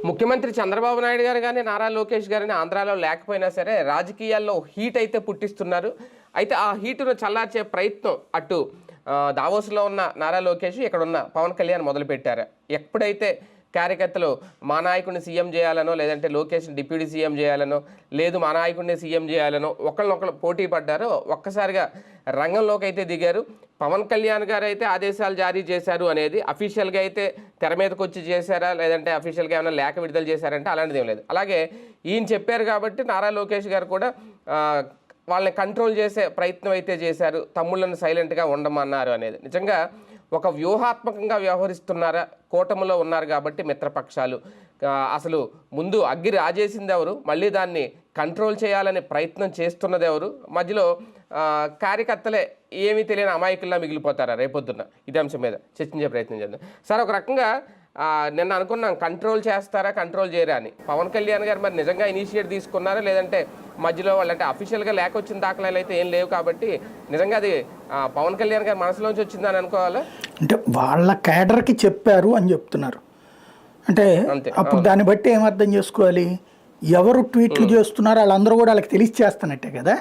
ముఖ్యమంత్రి చంద్రబాబు నాయుడు గారు కానీ నారా లోకేష్ గారిని ఆంధ్రాలో లేకపోయినా సరే రాజకీయాల్లో హీట్ అయితే పుట్టిస్తున్నారు. అయితే ఆ హీటును చల్లార్చే ప్రయత్నం అటు దావోస్లో ఉన్న నారా లోకేష్, ఇక్కడ ఉన్న పవన్ కళ్యాణ్ మొదలుపెట్టారు. ఎప్పుడైతే కార్యకర్తలు మా నాయకుడిని సీఎం చేయాలనో, లేదంటే లోకేష్ని డిప్యూటీ సీఎం చేయాలనో, లేదు మా నాయకుడిని సీఎం చేయాలనో ఒకళ్ళనొకళ్ళు పోటీ పడ్డారో ఒక్కసారిగా రంగంలోకి అయితే దిగారు. పవన్ కళ్యాణ్ గారు అయితే ఆదేశాలు జారీ చేశారు అనేది అఫీషియల్గా అయితే తెర మీదకి వచ్చి చేశారా, లేదంటే అఫీషియల్గా ఏమైనా లేఖ విడుదల చేశారంటే అలాంటిది ఏం లేదు. అలాగే ఈయన చెప్పారు కాబట్టి నారా లోకేష్ గారు కూడా వాళ్ళని కంట్రోల్ చేసే ప్రయత్నం అయితే చేశారు. తమ్ముళ్ళను సైలెంట్గా ఉండమన్నారు అనేది నిజంగా ఒక వ్యూహాత్మకంగా వ్యవహరిస్తున్నారా? కూటమిలో ఉన్నారు కాబట్టి మిత్రపక్షాలు అసలు ముందు అగ్గి రాజేసింది ఎవరు, మళ్ళీ దాన్ని కంట్రోల్ చేయాలనే ప్రయత్నం చేస్తున్నది ఎవరు, మధ్యలో కార్యకర్తలే ఏమీ తెలియని అమాయకుల్లా మిగిలిపోతారా రేపొద్దున్న? ఇదే అంశం మీద చర్చించే ప్రయత్నం చేద్దాం సార్. ఒక రకంగా నిన్న అనుకున్నాం కంట్రోల్ చేస్తారా కంట్రోల్ చేయరా అని. పవన్ కళ్యాణ్ గారు మరి నిజంగా ఇనిషియేట్ తీసుకున్నారా, లేదంటే మధ్యలో వాళ్ళంటే అఫీషియల్గా లేక వచ్చిన దాఖలాలు అయితే ఏం లేవు కాబట్టి నిజంగా అది పవన్ కళ్యాణ్ గారి మనసులోంచి వచ్చిందని అనుకోవాలా? అంటే వాళ్ళ క్యాడర్కి చెప్పారు అని చెప్తున్నారు. అంటే అప్పుడు దాన్ని బట్టి ఏమర్థం చేసుకోవాలి, ఎవరు ట్వీట్లు చేస్తున్నారో వాళ్ళందరూ కూడా వాళ్ళకి తెలిసి చేస్తున్నట్టే కదా.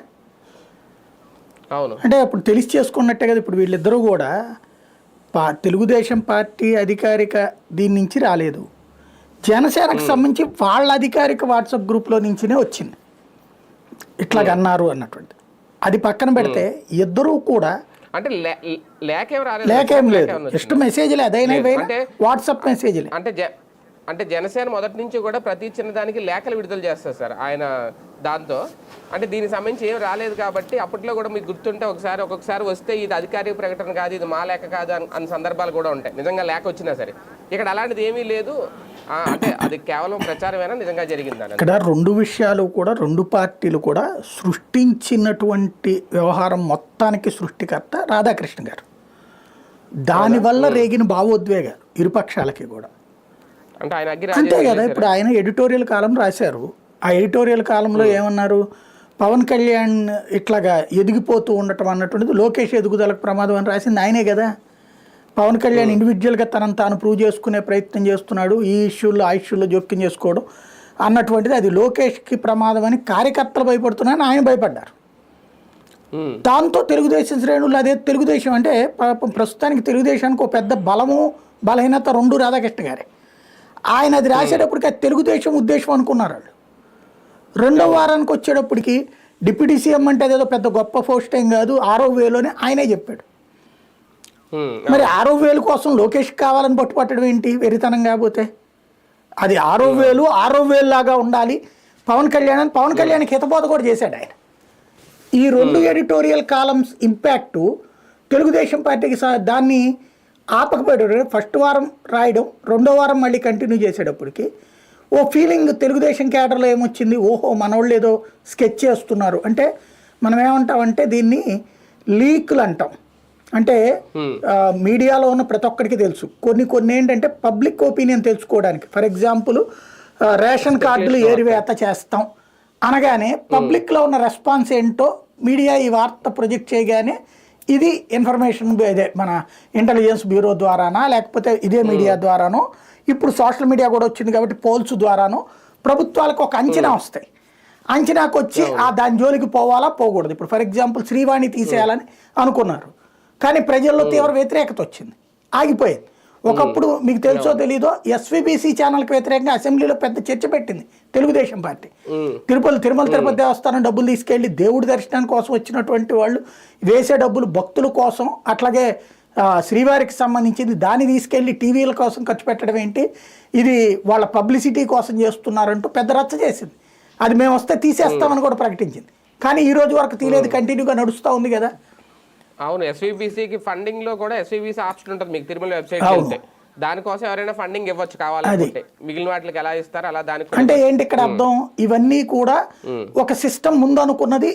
అవును, అంటే అప్పుడు తెలిసి చేసుకున్నట్టే కదా. ఇప్పుడు వీళ్ళిద్దరూ కూడా తెలుగుదేశం పార్టీ అధికారిక దీని నుంచి రాలేదు, జనసేనకు సంబంధించి వాళ్ళ అధికారిక వాట్సాప్ గ్రూప్లో నుంచినే వచ్చింది ఇట్లాగన్నారు అన్నటువంటి. అది పక్కన పెడితే ఇద్దరూ కూడా అంటే లేకేం లేదు, జస్ట్ మెసేజ్లే, అదైనా వాట్సాప్ మెసేజ్లే. అంటే జనసేన మొదటి నుంచి కూడా ప్రతి చిన్నదానికి లేఖలు విడుదల చేస్తారు సార్ ఆయన. దాంతో అంటే దీనికి సంబంధించి ఏం రాలేదు కాబట్టి అప్పట్లో కూడా మీకు గుర్తుంటే ఒక్కొక్కసారి వస్తే ఇది అధికారిక ప్రకటన కాదు, ఇది మా లేఖ కాదు అన్న సందర్భాలు కూడా ఉంటాయి. నిజంగా లేఖ వచ్చినా సరే ఇక్కడ అలాంటిది ఏమీ లేదు. అంటే అది కేవలం ప్రచారమైనా నిజంగా జరిగిందని. ఇక్కడ రెండు విషయాలు కూడా, రెండు పార్టీలు కూడా సృష్టించినటువంటి వ్యవహారం మొత్తానికి సృష్టికర్త రాధాకృష్ణ గారు. దానివల్ల రేగిన భావోద్వేగాలు ఇరుపక్షాలకి కూడా అంతే కదా. ఇప్పుడు ఆయన ఎడిటోరియల్ కాలం రాశారు. ఆ ఎడిటోరియల్ కాలంలో ఏమన్నారు, పవన్ కళ్యాణ్ ఇట్లాగా ఎదిగిపోతూ ఉండటం అన్నటువంటిది లోకేష్ ఎదుగుదలకు ప్రమాదం అని రాసింది ఆయనే కదా. పవన్ కళ్యాణ్ ఇండివిజువల్గా తనను తాను ప్రూవ్ చేసుకునే ప్రయత్నం చేస్తున్నాడు, ఈ ఇష్యూల్లో ఆ ఇష్యూల్లో జోక్యం చేసుకోవడం అన్నటువంటిది అది లోకేష్కి ప్రమాదం అని కార్యకర్తలు భయపడుతున్నారని ఆయన భయపడ్డారు. దాంతో తెలుగుదేశం శ్రేణులు అదే తెలుగుదేశం అంటే ప్రస్తుతానికి తెలుగుదేశానికి ఒక పెద్ద బలము బలహీనత రెండు రాధాకృష్ణ గారే. ఆయన అది రాసేటప్పటికి అది తెలుగుదేశం ఉద్దేశం అనుకున్నారు వాళ్ళు. రెండో వారానికి వచ్చేటప్పటికి డిప్యూటీ సీఎం అంటే అదేదో పెద్ద గొప్ప పోస్ట్ ఏం కాదు, 6,000 ఆయనే చెప్పాడు. మరి 6,000 కోసం లోకేష్ కావాలని పట్టుపట్టడం ఏంటి, వెరితనం కాకపోతే? అది 6,000 లాగా ఉండాలి పవన్ కళ్యాణ్కి హితబోధ కూడా చేశాడు ఆయన. ఈ రెండు ఎడిటోరియల్ కాలమ్స్ ఇంపాక్టు తెలుగుదేశం పార్టీకి దాన్ని ఆపకపోయాడు. ఫస్ట్ వారం రాయడం, రెండో వారం మళ్ళీ కంటిన్యూ చేసేటప్పటికి ఓ ఫీలింగ్ తెలుగుదేశం క్యాడర్లో ఏమొచ్చింది, ఓహో మనోళ్ళు ఏదో స్కెచ్ చేస్తున్నారు. అంటే మనం ఏమంటామంటే దీన్ని లీకులు అంటాం. అంటే మీడియాలో ఉన్న ప్రతి ఒక్కరికి తెలుసు, కొన్ని ఏంటంటే పబ్లిక్ ఒపీనియన్ తెలుసుకోవడానికి. ఫర్ ఎగ్జాంపుల్ రేషన్ కార్డులు ఏరివేత చేస్తాం అనగానే పబ్లిక్లో ఉన్న రెస్పాన్స్ ఏంటో మీడియా ఈ వార్త ప్రొజెక్ట్ చేయగానే ఇది ఇన్ఫర్మేషన్ ఇదే మన ఇంటెలిజెన్స్ బ్యూరో ద్వారానా, లేకపోతే ఇదే మీడియా ద్వారానో, ఇప్పుడు సోషల్ మీడియా కూడా వచ్చింది కాబట్టి పోల్స్ ద్వారానో ప్రభుత్వాలకు ఒక అంచనా వస్తాయి. అంచనాకు వచ్చి దాని జోలికి పోవాలా పోకూడదు. ఇప్పుడు ఫర్ ఎగ్జాంపుల్ శ్రీవాణి తీసేయాలని అనుకున్నారు, కానీ ప్రజల్లో తీవ్ర వ్యతిరేకత వచ్చింది, ఆగిపోయింది. ఒకప్పుడు మీకు తెలుసో తెలీదో ఎస్వీబీసీ ఛానల్కి వ్యతిరేకంగా అసెంబ్లీలో పెద్ద చర్చ పెట్టింది తెలుగుదేశం పార్టీ. తిరుమల తిరుపతి దేవస్థానం డబ్బులు తీసుకెళ్లి దేవుడి దర్శనం కోసం వచ్చినటువంటి వాళ్ళు వేసే డబ్బులు భక్తుల కోసం, అట్లాగే శ్రీవారికి సంబంధించింది దాన్ని తీసుకెళ్లి టీవీల కోసం ఖర్చు పెట్టడం ఏంటి, ఇది వాళ్ళ పబ్లిసిటీ కోసం చేస్తున్నారంటూ పెద్ద రచ్చ చేసింది. అది మేము వస్తే తీసేస్తామని కూడా ప్రకటించింది, కానీ ఈ రోజు వరకు తీరేది కంటిన్యూగా నడుస్తూ ఉంది కదా. అవును, ఎస్వీబీసీకి ఫండింగ్ లో కూడా ఎస్వీబీసీ ఆప్షన్ ఉంటుంది మీకు తిరుమల వెబ్సైట్ వెళ్తే. దానికోసం ఎవరైనా ఫండింగ్ ఇవ్వచ్చు కావాలంటే, మిగిలిన వాటికి ఎలా ఇస్తారు అలా దానికి. అంటే ఏంటి ఇక్కడ అర్థం, ఇవన్నీ కూడా ఒక సిస్టమ్ ముందు అనుకున్నది,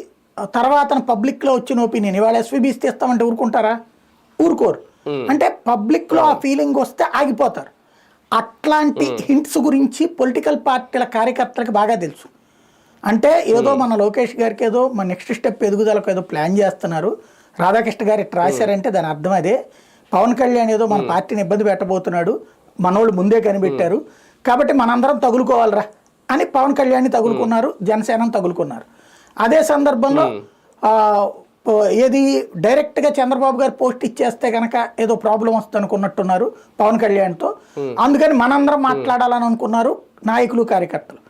తర్వాత పబ్లిక్ లో వచ్చిన ఒపీనియన్. ఇవాళ ఎస్వీబీసీ తీస్తామంటే ఊరుకుంటారా? ఊరుకోరు. అంటే పబ్లిక్ లో ఆ ఫీలింగ్ వస్తే ఆగిపోతారు. అట్లాంటి హింట్స్ గురించి పొలిటికల్ పార్టీల కార్యకర్తలకు బాగా తెలుసు. అంటే ఏదో మన లోకేష్ గారికి ఏదో మన నెక్స్ట్ స్టెప్ ఎదుగుదలకు ఏదో ప్లాన్ చేస్తున్నారు, రాధాకృష్ణ గారు ఇట్లా రాశారంటే దాని అర్థం అదే. పవన్ కళ్యాణ్ ఏదో మన పార్టీని ఇబ్బంది పెట్టబోతున్నాడు, మనోళ్ళు ముందే కనిపెట్టారు కాబట్టి మనందరం తగులుకోవాలిరా అని పవన్ కళ్యాణ్ని తగులుకున్నారు, జనసేనని తగులుకున్నారు. అదే సందర్భంలో ఏది డైరెక్ట్గా చంద్రబాబు గారు పోస్ట్ ఇచ్చేస్తే కనుక ఏదో ప్రాబ్లం వస్తుంది అనుకున్నట్టున్నారు పవన్ కళ్యాణ్తో. అందుకని మనందరం మాట్లాడాలని అనుకున్నారు నాయకులు, కార్యకర్తలు.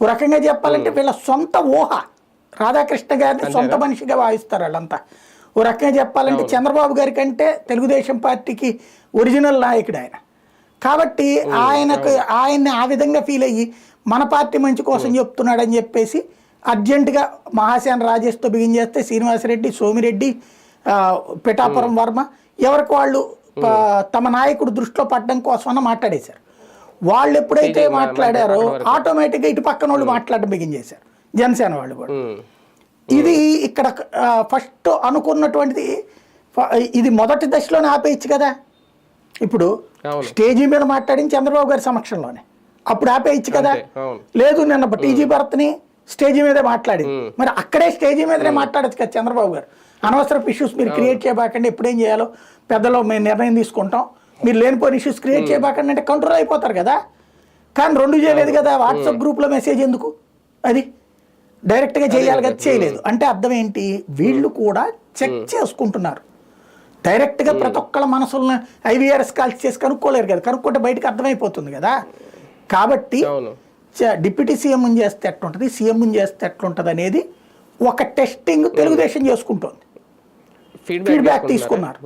ఓ రకంగా చెప్పాలంటే వీళ్ళ సొంత ఊహ, రాధాకృష్ణ గారిని సొంత మనిషిగా భావిస్తారు వాళ్ళంతా. ఓ రకంగా చెప్పాలంటే చంద్రబాబు గారి కంటే తెలుగుదేశం పార్టీకి ఒరిజినల్ నాయకుడు ఆయన కాబట్టి ఆయన్ని ఆ విధంగా ఫీల్ అయ్యి మన పార్టీ మంచి కోసం చెప్తున్నాడని చెప్పేసి అర్జెంటుగా మహాసేన రాజేష్తో బిగిన్ చేస్తే శ్రీనివాసరెడ్డి, సోమిరెడ్డి, పిఠాపురం వర్మ ఎవరికి వాళ్ళు తమ నాయకుడు దృష్టిలో పడడం కోసమన్నా మాట్లాడేశారు. వాళ్ళు ఎప్పుడైతే మాట్లాడారో ఆటోమేటిక్గా ఇటు పక్కన వాళ్ళు మాట్లాడడం బిగిన్ చేశారు, జనసేన వాళ్ళు కూడా. ఇది ఇక్కడ ఫస్ట్ అనుకున్నటువంటిది ఇది మొదటి దశలోనే ఆపేయచ్చు కదా. ఇప్పుడు స్టేజీ మీద మాట్లాడింది చంద్రబాబు గారి సమక్షంలోనే, అప్పుడు ఆపేయచ్చు కదా. లేదు నిన్న టీజీ భరత్ని స్టేజీ మీదే మాట్లాడింది, మరి అక్కడే స్టేజీ మీదనే మాట్లాడచ్చు కదా చంద్రబాబు గారు. అనవసరపు ఇష్యూస్ మీరు క్రియేట్ చేయబాకండి, ఎప్పుడేం చేయాలో పెద్దలో మేము నిర్ణయం తీసుకుంటాం, మీరు లేనిపోయిన ఇష్యూస్ క్రియేట్ చేయబాకండి అంటే కంట్రోల్ అయిపోతారు కదా. కానీ రెండు చేయలేదు కదా, వాట్సాప్ గ్రూప్లో మెసేజ్ ఎందుకు, అది డైరెక్ట్గా చేయాలి కదా, చేయలేదు అంటే అర్థం ఏంటి, వీళ్ళు కూడా చెక్ చేసుకుంటున్నారు. డైరెక్ట్గా ప్రతి ఒక్కళ్ళ మనసులను ఐవీఆర్ఎస్ కాల్స్ చేసి కనుక్కోలేరు కదా, కనుక్కుంటే బయటకు అర్థమైపోతుంది కదా. కాబట్టి డిప్యూటీ సీఎం చేస్తే ఎట్లుంటుంది, సీఎం చేస్తే ఎట్లుంటుంది అనేది ఒక టెస్టింగ్ తెలుగుదేశం చేసుకుంటోంది, ఫీడ్బ్యాక్ తీసుకున్నారు.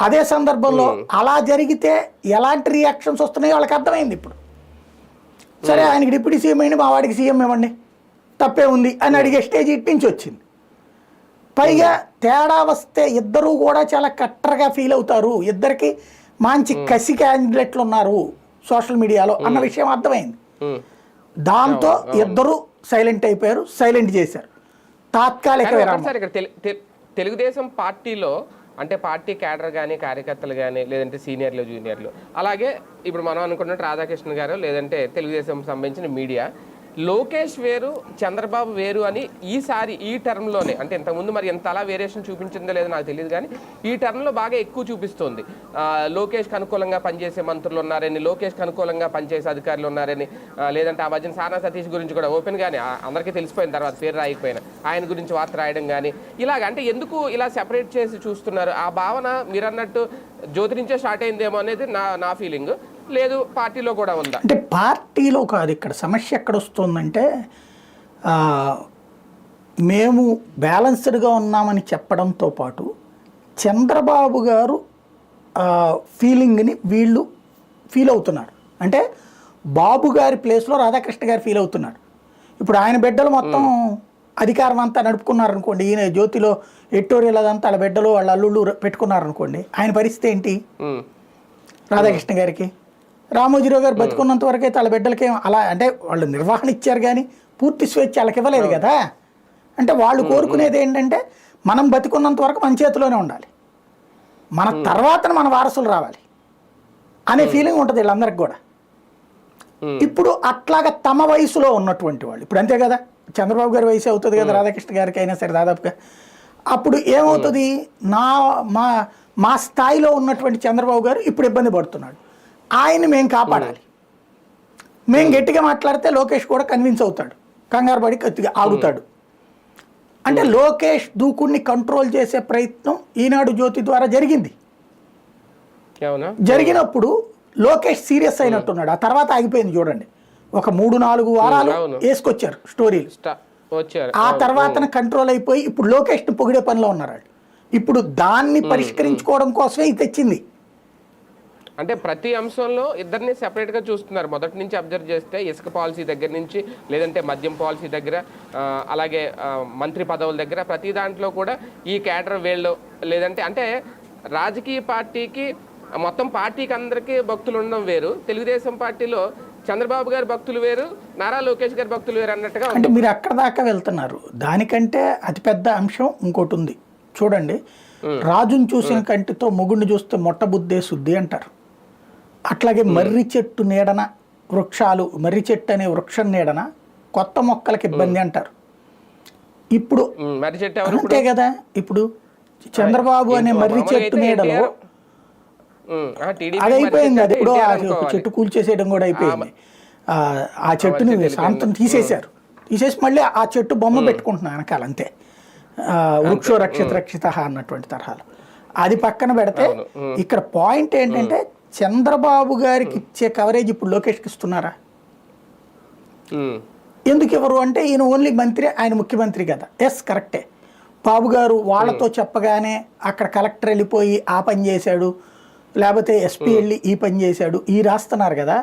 అదే సందర్భంలో అలా జరిగితే ఎలాంటి రియాక్షన్స్ వస్తున్నాయో వాళ్ళకి అర్థమైంది. ఇప్పుడు సరే ఆయనకి డిప్యూటీ సీఎం అయింది, మా వాడికి సీఎం ఇవ్వండి తప్పే ఉంది అని అడిగే స్టేజ్ ఇటు నుంచి వచ్చింది. పైగా తేడా వస్తే ఇద్దరూ కూడా చాలా కట్టర్గా ఫీల్ అవుతారు, ఇద్దరికి మంచి కసి క్యాండిడేట్లు ఉన్నారు సోషల్ మీడియాలో అన్న విషయం అర్థమైంది. దాంతో ఇద్దరు సైలెంట్ అయిపోయారు, సైలెంట్ చేశారు తాత్కాలిక విరామం. తెలుగుదేశం పార్టీలో అంటే పార్టీ క్యాడర్ కానీ, కార్యకర్తలు కానీ, లేదంటే సీనియర్లు, జూనియర్లు, అలాగే ఇప్పుడు మనం అనుకున్నట్టు రాధాకృష్ణ గారు, లేదంటే తెలుగుదేశం సంబంధించిన మీడియా, లోకేష్ వేరు చంద్రబాబు వేరు అని ఈసారి ఈ టర్మ్లోనే, అంటే ఇంతకుముందు మరి ఎంత అలా వేరియేషన్ చూపించిందో లేదో నాకు తెలియదు, కానీ ఈ టర్మ్లో బాగా ఎక్కువ చూపిస్తోంది. లోకేష్కి అనుకూలంగా పనిచేసే మంత్రులు ఉన్నారని, లోకేష్కి అనుకూలంగా పనిచేసే అధికారులు ఉన్నారని, లేదంటే ఆ మధ్యన సానా సతీష్ గురించి కూడా ఓపెన్గానే అందరికీ తెలిసిపోయిన తర్వాత పేరు రాయకపోయినా ఆయన గురించి వార్త రాయడం కానీ ఇలాగ. అంటే ఎందుకు ఇలా సెపరేట్ చేసి చూస్తున్నారు? ఆ భావన మీరు అన్నట్టు జ్యోతి నుంచే స్టార్ట్ అయిందేమో అనేది నా ఫీలింగ్. లేదు పార్టీలో కూడా ఉందా అంటే? పార్టీలో కాదు, ఇక్కడ సమస్య ఎక్కడ వస్తుందంటే మేము బ్యాలెన్స్డ్గా ఉన్నామని చెప్పడంతో పాటు చంద్రబాబు గారు ఫీలింగ్ని వీళ్ళు ఫీల్ అవుతున్నారు. అంటే బాబు గారి ప్లేస్లో రాధాకృష్ణ గారు ఫీల్ అవుతున్నారు. ఇప్పుడు ఆయన బిడ్డలు మొత్తం అధికారం అంతా నడుపుకున్నారనుకోండి, ఈయన జ్యోతిలో ఎడిటోరియల్ అదంతా వాళ్ళ బిడ్డలు వాళ్ళ అల్లుళ్ళు పెట్టుకున్నారనుకోండి, ఆయన పరిస్థితి ఏంటి? రాధాకృష్ణ గారికి రామోజీరావు గారు బతుకున్నంత వరకు అయితే వాళ్ళ బిడ్డలకి అలా అంటే వాళ్ళు నిర్వహణ ఇచ్చారు కానీ పూర్తి స్వేచ్ఛ వాళ్ళకి ఇవ్వలేదు కదా. అంటే వాళ్ళు కోరుకునేది ఏంటంటే మనం బతుకున్నంత వరకు మన చేతిలోనే ఉండాలి, మన తర్వాత మన వారసులు రావాలి అనే ఫీలింగ్ ఉంటుంది వీళ్ళందరికీ కూడా. ఇప్పుడు అట్లాగా తమ వయసులో ఉన్నటువంటి వాళ్ళు ఇప్పుడు అంతే కదా, చంద్రబాబు గారి వయసు అవుతుంది కదా రాధాకృష్ణ గారికి అయినా సరే దాదాపుగా. అప్పుడు ఏమవుతుంది, మా స్థాయిలో ఉన్నటువంటి చంద్రబాబు గారు ఇప్పుడు ఇబ్బంది పడుతున్నాడు, ఆయన్ని మేము కాపాడాలి, మేము గట్టిగా మాట్లాడితే లోకేష్ కూడా కన్విన్స్ అవుతాడు, కంగారు పడి గట్టిగా ఆగుతాడు. అంటే లోకేష్ దూకుడిని కంట్రోల్ చేసే ప్రయత్నం ఈనాడు జ్యోతి ద్వారా జరిగింది. జరిగినప్పుడు లోకేష్ సీరియస్ అయినట్టున్నాడు, ఆ తర్వాత ఆగిపోయింది. చూడండి, ఒక 3-4 వారాలు వేసుకొచ్చారు స్టోరీలు, ఆ తర్వాత కంట్రోల్ అయిపోయి ఇప్పుడు లోకేష్ని పొగిడే పనిలో ఉన్నారు. ఇప్పుడు దాన్ని పరిష్కరించుకోవడం కోసమే ఇది తెచ్చింది. అంటే ప్రతి అంశంలో ఇద్దరిని సెపరేట్గా చూస్తున్నారు. మొదటి నుంచి అబ్జర్వ్ చేస్తే ఇసుక పాలసీ దగ్గర నుంచి, లేదంటే మద్యం పాలసీ దగ్గర, అలాగే మంత్రి పదవుల దగ్గర, ప్రతి దాంట్లో కూడా ఈ క్యాడర్ వీళ్ళు, లేదంటే అంటే రాజకీయ పార్టీకి మొత్తం పార్టీకి అందరికీ భక్తులు ఉండడం వేరు, తెలుగుదేశం పార్టీలో చంద్రబాబు గారి భక్తులు వేరు, నారా లోకేష్ గారి భక్తులు వేరు అన్నట్టుగా. అంటే మీరు అక్కడ దాకా వెళ్తున్నారు. దానికంటే అతిపెద్ద అంశం ఇంకోటి ఉంది చూడండి. రాజును చూసిన కంటితో మొగుడిని చూస్తే మొట్టబుద్దే శుద్ధి అంటారు. అట్లాగే మర్రి చెట్టు నీడన వృక్షాలు, మర్రి చెట్టు అనే వృక్షం నీడన కొత్త మొక్కలకి ఇబ్బంది అంటారు. ఇప్పుడు అంతే కదా, ఇప్పుడు చంద్రబాబు అనే మర్రి చెట్టు నీడలో టీడీపీ అది అయిపోయింది. అది ఇప్పుడు ఎన్టీఆర్ ఒక అనుకోవాలి. చెట్టు కూల్చేసేయడం కూడా అయిపోయింది. ఆ చెట్టుని శాంతం తీసేశారు. తీసేసి మళ్ళీ ఆ చెట్టు బొమ్మ పెట్టుకుంటున్నాను వెనకాల అంతే. వృక్షో రక్షిత రక్షిత అన్నటువంటి తరహాలో అది పక్కన పెడితే ఇక్కడ పాయింట్ ఏంటంటే చంద్రబాబు గారికి ఇచ్చే కవరేజ్ ఇప్పుడు లోకేష్కి ఇస్తున్నారా? ఎందుకు ఇవ్వరు అంటే ఈయన ఓన్లీ మంత్రి, ఆయన ముఖ్యమంత్రి కదా. ఎస్ కరెక్టే. బాబు గారు వాళ్ళతో చెప్పగానే అక్కడ కలెక్టర్ వెళ్ళిపోయి ఆ పని చేశాడు, లేకపోతే ఎస్పీ వెళ్ళి ఈ పని చేశాడు, ఈ రాస్తున్నారు కదా.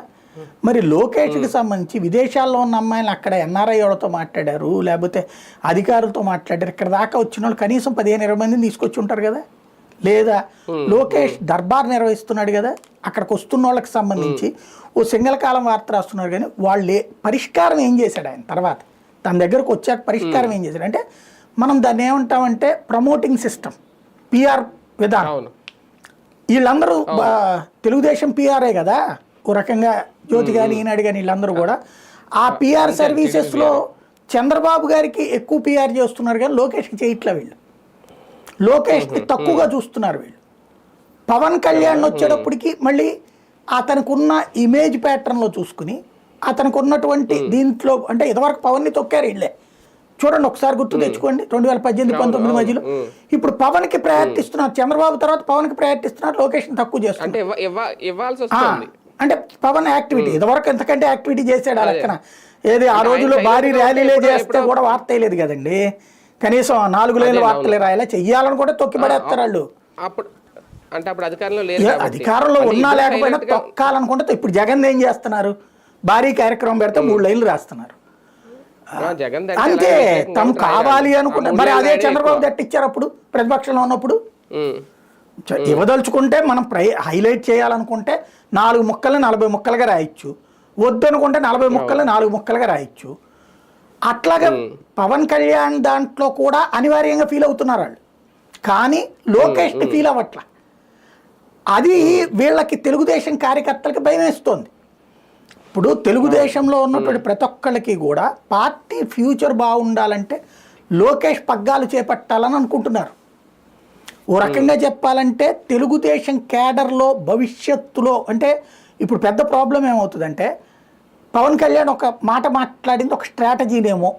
మరి లోకేష్కి సంబంధించి విదేశాల్లో ఉన్న అమ్మాయిలు అక్కడ ఎన్ఆర్ఐ వాళ్ళతో మాట్లాడారు, లేకపోతే అధికారులతో మాట్లాడారు. ఇక్కడ దాకా వచ్చిన వాళ్ళు కనీసం 15-20 మందిని తీసుకొచ్చి ఉంటారు కదా. లేదా లోకేష్ దర్బార్ నిర్వహిస్తున్నాడు కదా, అక్కడికి వస్తున్న వాళ్ళకి సంబంధించి ఓ సింగల్ కాలం వార్త రాస్తున్నారు. కానీ వాళ్ళే పరిష్కారం ఏం చేశాడు ఆయన తర్వాత తన దగ్గరకు వచ్చాక పరిష్కారం ఏం చేశాడు అంటే మనం దాన్ని ఏమంటామంటే ప్రమోటింగ్ సిస్టమ్, పిఆర్ విధానం. వీళ్ళందరూ తెలుగుదేశం పిఆర్ఏ కదా ఓ రకంగా. జ్యోతి కానీ ఈనాడు కానీ వీళ్ళందరూ కూడా ఆ పిఆర్ సర్వీసెస్లో చంద్రబాబు గారికి ఎక్కువ పిఆర్ చేస్తున్నారు కానీ లోకేష్కి చేయట్లే. వీళ్ళు లోకేష్ని తక్కువగా చూస్తున్నారు. వీళ్ళు పవన్ కళ్యాణ్ వచ్చేటప్పటికి మళ్ళీ అతనికి ఉన్న ఇమేజ్ ప్యాటర్న్లో చూసుకుని అతనికి ఉన్నటువంటి దీంట్లో అంటే ఇదివరకు పవన్ని తొక్కారు వీళ్ళే. చూడండి ఒకసారి గుర్తు తెచ్చుకోండి 2018-19 మధ్యలో. ఇప్పుడు పవన్ కి ప్రయారిటీ ఇస్తున్నారు, చంద్రబాబు తర్వాత పవన్ కి ప్రయారిటీ ఇస్తున్నారు, లోకేష్ తక్కువ చేస్తున్నారు. అంటే పవన్ యాక్టివిటీ ఇదివరకు ఎంతకంటే యాక్టివిటీ చేశాడు ఆ లెక్కన. ఏది ఆ రోజుల్లో భారీ ర్యాలీలే చేస్తే కూడా వార్త లేదు కదండి. కనీసం 4 లైన్ల వార్తలే రాయాలా, చెయ్యాలని కూడా తొక్కిపడేస్తారు వాళ్ళు. అంటే అప్పుడు అధికారంలో ఉన్నా లేకపోయినా తొక్కాలనుకుంటే ఇప్పుడు జగన్ ఏం చేస్తున్నారు, భారీ కార్యక్రమం పెడితే 3 లైన్లు రాస్తున్నారు అంతే. తను కావాలి అనుకుంటే మరి అదే చంద్రబాబు దట్టిచ్చారు అప్పుడు ప్రతిపక్షంలో ఉన్నప్పుడు. ఇవ్వదలుచుకుంటే మనం హైలైట్ చేయాలనుకుంటే 4 ముక్కల్ని 40 ముక్కలుగా రాయొచ్చు, వద్దనుకుంటే 40 ముక్కల్ని 4 ముక్కలుగా రాయొచ్చు. అట్లాగే పవన్ కళ్యాణ్ దాంట్లో కూడా అనివార్యంగా ఫీల్ అవుతున్నారు వాళ్ళు, కానీ లోకేష్ ఫీల్ అవ్వట్ల. అది వీళ్ళకి తెలుగుదేశం కార్యకర్తలకి భయం వేస్తోంది. ఇప్పుడు తెలుగుదేశంలో ఉన్నటువంటి ప్రతి ఒక్కళ్ళకి కూడా పార్టీ ఫ్యూచర్ బాగుండాలంటే లోకేష్ పగ్గాలు చేపట్టాలని అనుకుంటున్నారు. ఓ రకంగా చెప్పాలంటే తెలుగుదేశం క్యాడర్లో భవిష్యత్తులో అంటే ఇప్పుడు పెద్ద ప్రాబ్లం ఏమవుతుందంటే పవన్ కళ్యాణ్ ఒక మాట మాట్లాడింది ఒక స్ట్రాటజీనేమో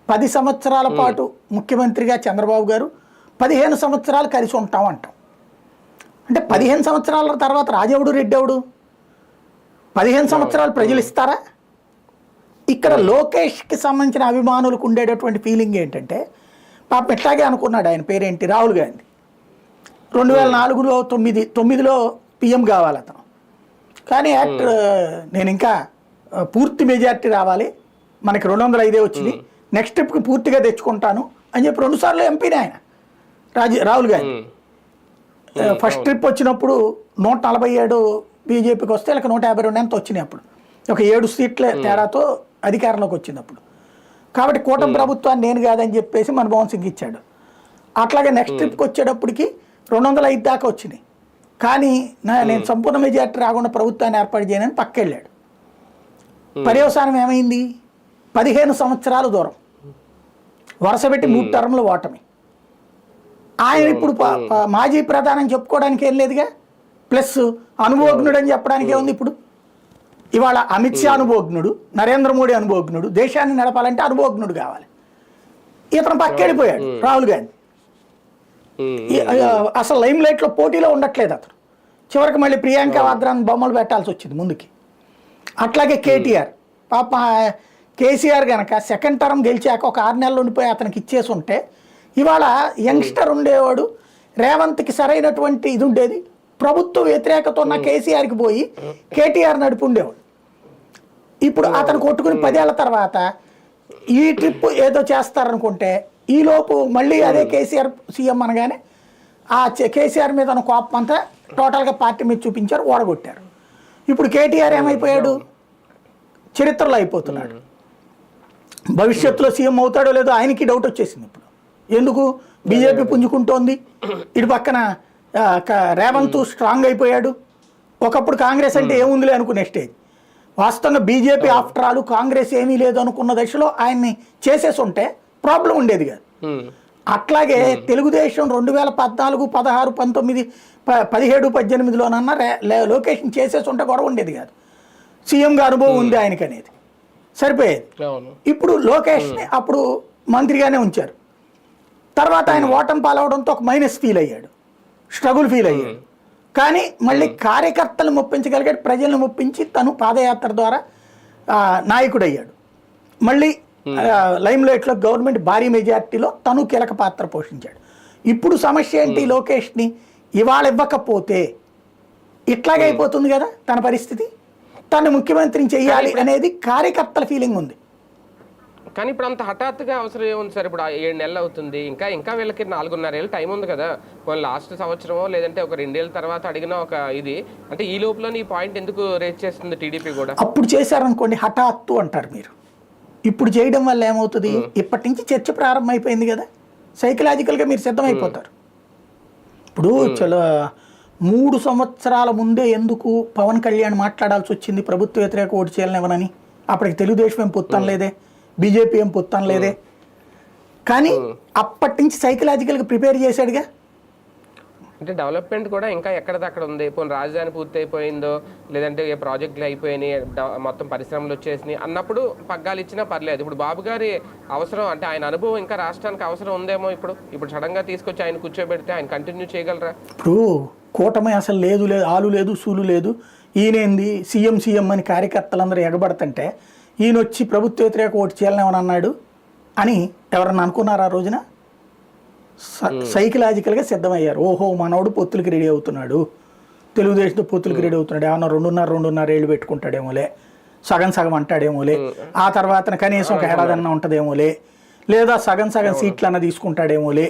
10 సంవత్సరాల పాటు ముఖ్యమంత్రిగా చంద్రబాబు గారు 15 సంవత్సరాలు కలిసి ఉంటాం అంటాం. అంటే 15 సంవత్సరాల తర్వాత రాజెవడు రెడ్డెవడు? 15 సంవత్సరాలు ప్రజలు ఇస్తారా? ఇక్కడ లోకేష్కి సంబంధించిన అభిమానులకు ఉండేటటువంటి ఫీలింగ్ ఏంటంటే పాపం ఇట్లాగే అనుకున్నాడు, ఆయన పేరేంటి, రాహుల్ గాంధీ 2004లో 9లో పిఎం కావాలి అతను. కానీ నేను ఇంకా పూర్తి మెజార్టీ రావాలి, మనకి 205 వచ్చింది, నెక్స్ట్ ట్రిప్కి పూర్తిగా తెచ్చుకుంటాను అని చెప్పి 2 సార్లు ఎంపీని ఆయన రాహుల్ గాంధీ. ఫస్ట్ ట్రిప్ వచ్చినప్పుడు 147 బీజేపీకి వస్తే ఇలా 152 ఎంత వచ్చినాయి. అప్పుడు ఒక 7 సీట్ల తేడాతో అధికారంలోకి వచ్చినప్పుడు. కాబట్టి కూటమి ప్రభుత్వాన్ని నేను కాదని చెప్పేసి మన్మోహన్ సింగ్ ఇచ్చాడు. అట్లాగే నెక్స్ట్ ట్రిప్కి వచ్చేటప్పటికి 205 దాకా వచ్చినాయి. కానీ నేను సంపూర్ణ మెజార్టీ రాకుండా ప్రభుత్వాన్ని ఏర్పాటు చేయనని పక్కెళ్ళాడు. పర్యవసానం ఏమైంది? 15 సంవత్సరాల దూరం వరుస పెట్టి 3 టర్మ్లు ఓటమి. ఆయన ఇప్పుడు మాజీ ప్రధాని చెప్పుకోవడానికి ఏం లేదుగా, ప్లస్ అనుభవజ్ఞుడు అని చెప్పడానికి ఏముంది? ఇప్పుడు ఇవాళ అమిత్ షా అనుభవజ్ఞుడు, నరేంద్ర మోడీ అనుభవజ్ఞుడు, దేశాన్ని నడపాలంటే అనుభవజ్ఞుడు కావాలి. ఇతను పక్కెళ్ళిపోయాడు రాహుల్ గాంధీ. అసలు లైమ్ లైట్లో పోటీలో ఉండట్లేదు అతను. చివరికి మళ్ళీ ప్రియాంక వాద్రాని బొమ్మలు పెట్టాల్సి వచ్చింది ముందుకి. అట్లాగే కేటీఆర్ పాప కేసీఆర్ కనుక సెకండ్ టర్మ్ గెలిచాక ఒక 6 నెలలు ఉండిపోయి అతనికి ఇచ్చేసి ఉంటే ఇవాళ యంగ్స్టర్ ఉండేవాడు, రేవంత్కి సరైనటువంటి ఇది ఉండేది. ప్రభుత్వ వ్యతిరేకత ఉన్న కేసీఆర్కి పోయి కేటీఆర్ నడిపి ఉండేవాడు. ఇప్పుడు అతను కొట్టుకుని 10 ఏళ్ల తర్వాత ఈ ట్రిప్ ఏదో చేస్తారనుకుంటే ఈలోపు మళ్ళీ అదే కేసీఆర్ సీఎం అనగానే ఆ కేసీఆర్ మీద ఉన్న కోపం అంతా టోటల్గా పార్టీ మీద చూపించారు, ఓడగొట్టారు. ఇప్పుడు కేటీఆర్ ఏమైపోయాడు? చరిత్రలో అయిపోతున్నాడు. భవిష్యత్తులో సీఎం అవుతాడో లేదో ఆయనకి డౌట్ వచ్చేసింది ఇప్పుడు. ఎందుకు? బీజేపీ పుంజుకుంటోంది, ఇటు పక్కన రేవంత్ స్ట్రాంగ్ అయిపోయాడు. ఒకప్పుడు కాంగ్రెస్ అంటే ఏముందిలే అనుకునే స్టేజ్. వాస్తవంగా బీజేపీ ఆఫ్టర్ ఆల్ కాంగ్రెస్ ఏమీ లేదు అనుకున్న దశలో ఆయన్ని చేసేసి ఉంటే ప్రాబ్లం ఉండేది కాదు. అట్లాగే తెలుగుదేశం 2014, 16, 19 17-18లోనన్నా లొకేషన్ చేసేసి ఉంటే గొడవ ఉండేది కాదు. సీఎంగా అనుభవం ఉంది ఆయనకి అనేది సరిపోయేది. ఇప్పుడు లోకేష్ని అప్పుడు మంత్రిగానే ఉంచారు. తర్వాత ఆయన ఓటమి పాలవడంతో ఒక మైనస్ ఫీల్ అయ్యాడు, స్ట్రగుల్ ఫీల్ అయ్యాడు. కానీ మళ్ళీ కార్యకర్తలను మెప్పించగలిగాడు, ప్రజలను మెప్పించి తను పాదయాత్ర ద్వారా నాయకుడు అయ్యాడు. మళ్ళీ లైమ్ లైట్లో గవర్నమెంట్ భారీ మెజార్టీలో తను కీలక పాత్ర పోషించాడు. ఇప్పుడు సమస్య ఏంటి, లోకేష్ని ఇవాళ ఇవ్వకపోతే ఇట్లాగే అయిపోతుంది కదా తన పరిస్థితి. తను ముఖ్యమంత్రిని చెయ్యాలి అనేది కార్యకర్తల ఫీలింగ్ ఉంది. కానీ ఇప్పుడు అంత హఠాత్తుగా అవసరం ఏముంది సార్? ఇప్పుడు 7 నెలలు అవుతుంది, ఇంకా వీళ్ళకి 4.5 ఏళ్ళు టైం ఉంది కదా. లాస్ట్ సంవత్సరమో లేదంటే ఒక 2 ఏళ్ళ తర్వాత అడిగిన ఒక ఇది అంటే ఈ లోపల ఈ పాయింట్ ఎందుకు రేజ్ చేస్తుంది టీడీపీ కూడా? అప్పుడు చేశారనుకోండి హఠాత్తు అంటారు మీరు. ఇప్పుడు చేయడం వల్ల ఏమవుతుంది, ఇప్పటి నుంచి చర్చ ప్రారంభమైపోయింది కదా, సైకలాజికల్గా మీరు సిద్ధమైపోతారు. ఇప్పుడు 3 సంవత్సరాల ముందే ఎందుకు పవన్ కళ్యాణ్ మాట్లాడాల్సి వచ్చింది ప్రభుత్వ వ్యతిరేక ఓటు చేయాలనివ్వనని? అప్పటికి తెలుగుదేశం ఏం పొత్తం లేదే, బీజేపీ ఏం పొత్తం లేదే. కానీ అప్పటి నుంచి సైకలాజికల్గా ప్రిపేర్ చేశాడుగా. అంటే డెవలప్మెంట్ కూడా ఇంకా ఎక్కడిదక్కడ ఉంది. పోనీ రాజధాని పూర్తి అయిపోయిందో లేదంటే ఏ ప్రాజెక్టులు అయిపోయినాయి, మొత్తం పరిశ్రమలు వచ్చేసినాయి అన్నప్పుడు పగ్గాలు ఇచ్చినా పర్లేదు. ఇప్పుడు బాబు గారి అవసరం అంటే ఆయన అనుభవం ఇంకా రాష్ట్రానికి అవసరం ఉందేమో. ఇప్పుడు సడన్గా తీసుకొచ్చి ఆయన కూర్చోబెడితే ఆయన కంటిన్యూ చేయగలరా? ఇప్పుడు కూటమి అసలు లేదు, ఆలు లేదు, సూలు లేదు, ఈయనేంది సీఎం అని కార్యకర్తలందరూ ఎగబడుతుంటే ఈయన వచ్చి ప్రభుత్వ వ్యతిరేక ఓటు చేయాలని అన్నాడు అని ఎవరన్నా అనుకున్నారా ఆ రోజున? సైకలాజికల్గా సిద్ధమయ్యారు. ఓహో మనోడు పొత్తులకి రెడీ అవుతున్నాడు, తెలుగుదేశంతో పొత్తులకి రెడీ అవుతున్నాడు, ఏమన్నా 2.5 ఏళ్ళు పెట్టుకుంటాడేమోలే, సగం అంటాడేమోలే, ఆ తర్వాత కనీసం ఒక ఏడాదన్నా ఉంటుందేమోలే, లేదా సగం సీట్లు అన్న తీసుకుంటాడేమోలే,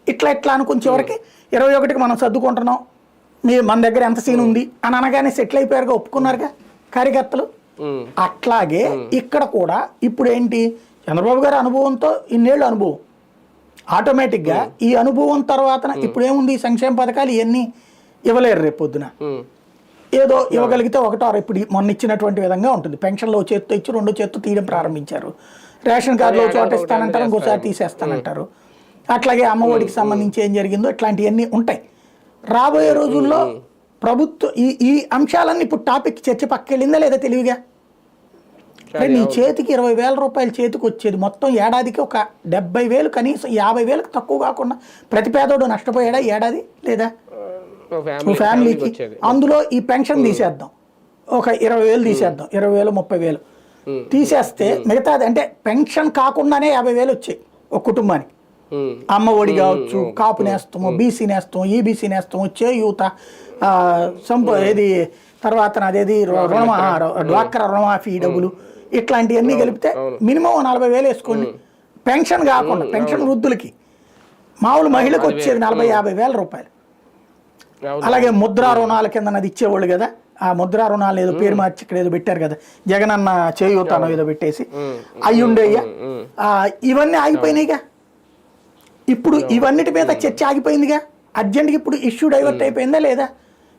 ఇట్లా అనుకుని చివరికి 21కి మనం సర్దుకుంటున్నాం, మన దగ్గర ఎంత సీన్ ఉంది అని అనగానే సెటిల్ అయిపోయారుగా, ఒప్పుకున్నారుగా కార్యకర్తలు. అట్లాగే ఇక్కడ కూడా ఇప్పుడు ఏంటి, చంద్రబాబు గారి అనుభవంతో ఇన్నేళ్ళు అనుభవం, ఆటోమేటిక్గా ఈ అనుభవం తర్వాత ఇప్పుడు ఏముంది, సంక్షేమ పథకాలు ఇవన్నీ ఇవ్వలేరు రేపు పొద్దున. ఏదో ఇవ్వగలిగితే ఒకటో ఇప్పుడు మొన్న ఇచ్చినటువంటి విధంగా ఉంటుంది. పెన్షన్లో చేత్తో ఇచ్చి 2 చేత్తో తీయడం ప్రారంభించారు. రేషన్ కార్డులో చోట ఇస్తానంటారు, ఇంకోసారి తీసేస్తానంటారు. అట్లాగే అమ్మఒడికి సంబంధించి ఏం జరిగిందో ఇట్లాంటివన్నీ ఉంటాయి. రాబోయే రోజుల్లో ప్రభుత్వం ఈ అంశాలన్నీ ఇప్పుడు టాపిక్ చర్చ పక్కెళ్ళిందా లేదా తెలివిగా? నీ చేతికి 20,000 రూపాయలు చేతికి వచ్చేది మొత్తం ఏడాదికి ఒక 70,000, కనీసం 50,000కి తక్కువ కాకుండా ప్రతి పేదోడు నష్టపోయాడా ఏడాది లేదా? ఫ్యామిలీకి అందులో ఈ పెన్షన్ తీసేద్దాం, ఒక 20,000 తీసేద్దాం, 20,000 30,000 తీసేస్తే మిగతాది అంటే పెన్షన్ కాకుండానే 50,000 వచ్చాయి ఒక కుటుంబానికి. అమ్మ ఒడి కావచ్చు, కాపు నేస్తము, బీసీ నేస్తము, ఈబీసీ నేస్తము, చేయూత, ఏది తర్వాత అదేది డ్వాక్రా రుణమాఫీ డబ్బులు, ఇట్లాంటివన్నీ కలిపితే మినిమం 40,000 వేసుకోండి. పెన్షన్ కాకుండా పెన్షన్ వృద్ధులకి, మామూలు మహిళకు వచ్చేది 40,000-50,000 రూపాయలు. అలాగే ముద్రా రుణాల కింద అది ఇచ్చేవాళ్ళు కదా, ఆ ముద్రా రుణాలు ఏదో పేరు మార్చి ఇక్కడ ఏదో పెట్టారు కదా, జగనన్న చేయూతనో ఏదో పెట్టేసి అవి ఉండేయ్యా. ఇవన్నీ ఆగిపోయినాయిగా. ఇప్పుడు ఇవన్నిటి మీద చర్చ ఆగిపోయిందిగా. అర్జెంట్గా ఇప్పుడు ఇష్యూ డైవర్ట్ అయిపోయిందా లేదా?